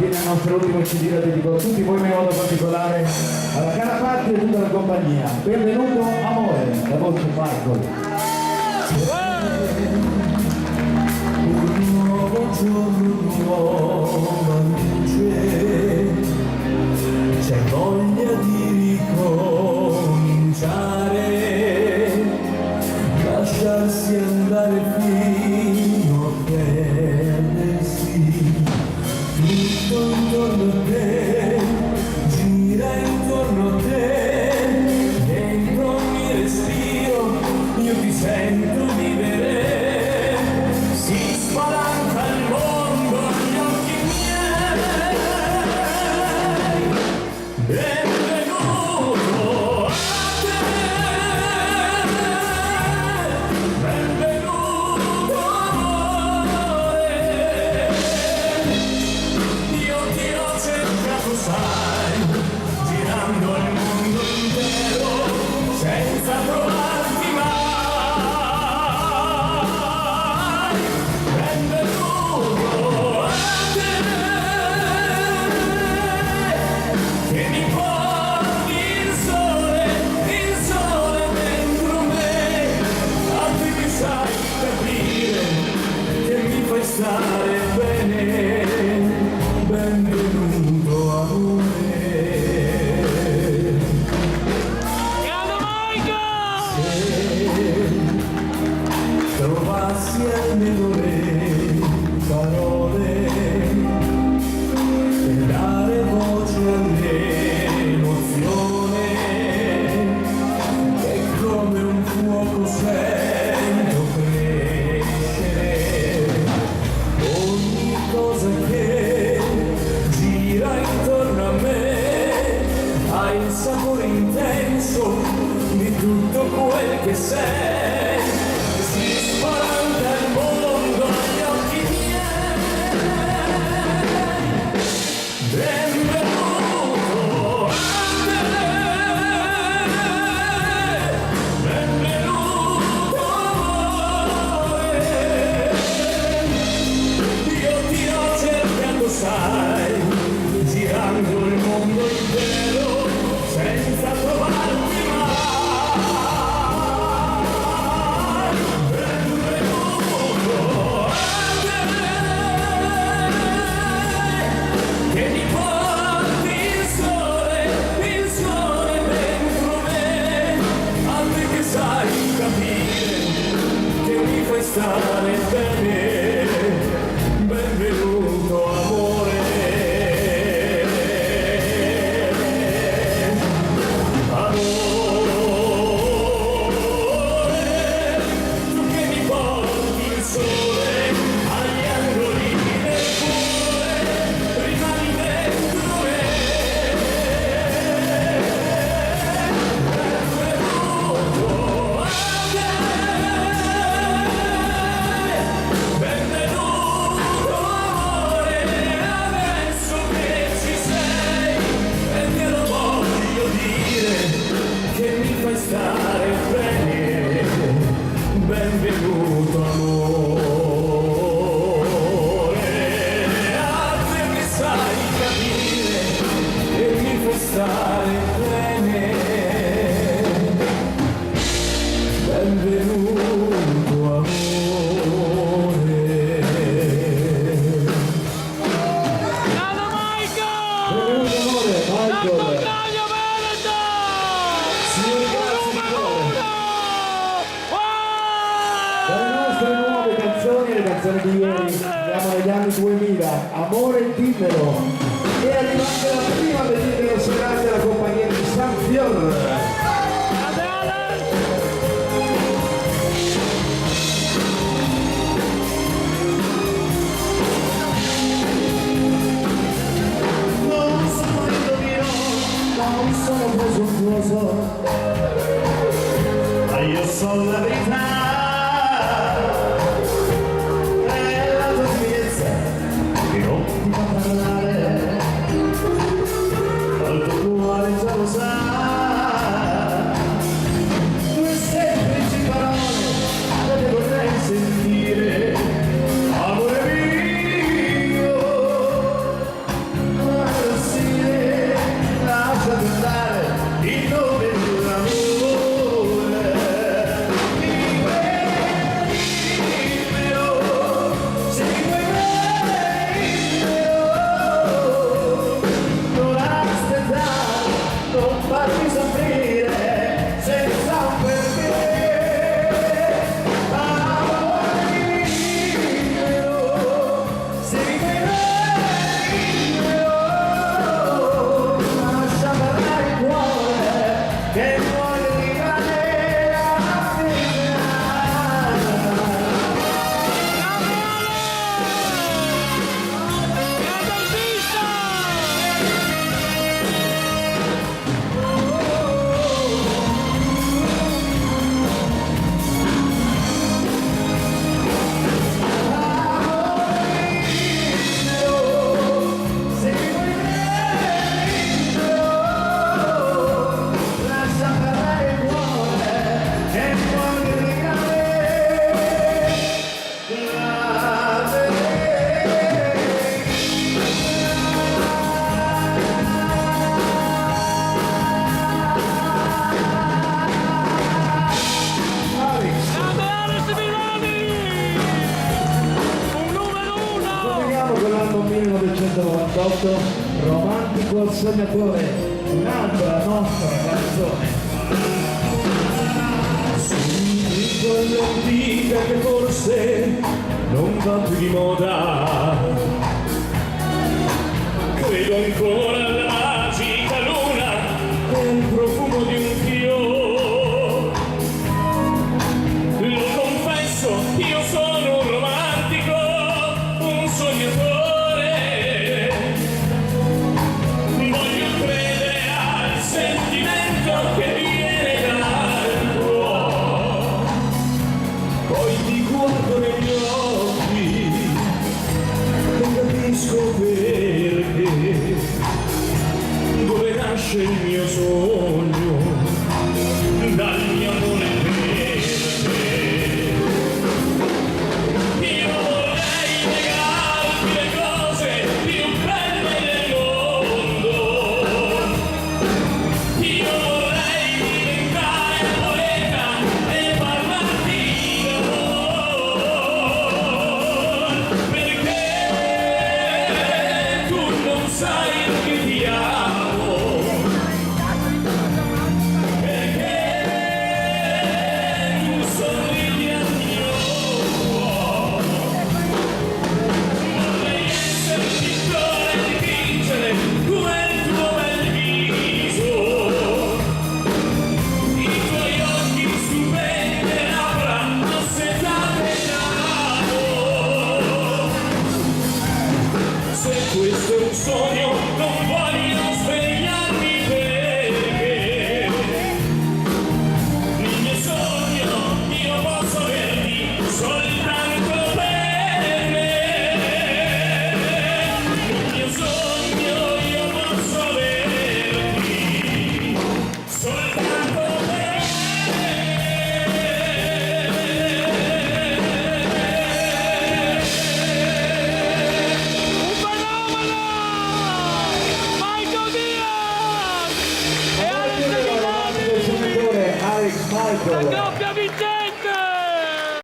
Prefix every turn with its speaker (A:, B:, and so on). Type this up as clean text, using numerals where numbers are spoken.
A: il nostro ultimo CD lo dedico a tutti voi, ma in modo particolare alla cara parte e tutta la compagnia. Benvenuto amore, la voce Marco.
B: Un nuovo giorno, nuova luce, c'è voglia di ricominciare, lasciarsi andare fino a perdersi, tutto intorno a te, gira intorno a te, dentro ogni respiro io ti sento vivere, si spalancà il mondo agli occhi miei. Benvenuto a te, benvenuto amore, io ti ho cercato sai, girando il mondo intero, senza trovarti mai. Benvenuto a te, che mi porti il sole dentro me, a te che sai capire, che mi fai stare bene. Benvenuto amore. Se trovassi almeno le parole per dare voce all'emozione che come un fuoco sento crescere, ogni cosa che gira intorno a me ha il sapore intenso di tutto quel che sei, si spalanca il mondo agli occhi miei. Benvenuto a te, benvenuto amore, io ti ho cercato sai, girando il mondo intero, senza trovarti mai. Benvenuto a te, che mi porti il sole dentro me, a te che sai capire, che mi fai stare bene. Benvenuto amore. Tu che mi porti il sole agli angoli del cuore, rimani dentro me. Benvenuto a te, benvenuto amore, adesso che ci sei, e te lo voglio dire, che mi fai stare bene. Benvenuto amore, a te che sai capire, e mi fai stare bene. Benvenuto amore.
C: Ciao Michael!
A: Benvenuto amore, Michael.
C: Taglio Veneto!
A: Signori, grazie di cuore.
C: Wow!
A: Dalle nostre nuove canzoni, le canzoni di ieri, siamo negli anni 2000, Amore dimmelo, e arrivata la prima bellissima serata della compagnia di San Fior.
C: Adele!
A: Non sono indovino, non sono presuntuoso, ma io so la verità, è la tua timidezza che non ti fa parlare, al tuo cuore già lo sa, due semplici parole le vorrei sentire, amore mio. 1998, Romantico al sognatore, un'altra nostra canzone.
B: Su quell'antica che forse non va più di moda, credo ancora alla magica luna e al profumo di un fiore. Lo confesso, io sono un romantico, un sognatore. Voglio credere al sentimento che viene dal cuore. Poi ti guardo negli occhi e capisco perché, dove nasce il mio sogno, dal mio amore per te. Io vorrei regalarti le cose più belle del mondo. Io vorrei diventare poeta e parlarti d'amore, perché tu non sai che ti amo, perché tu sorridi al mio cuore. Vorrei essere un pittore e dipingere quel tuo bel viso, i tuoi occhi stupendi e labbra assetate d'amore. Se questo è un sogno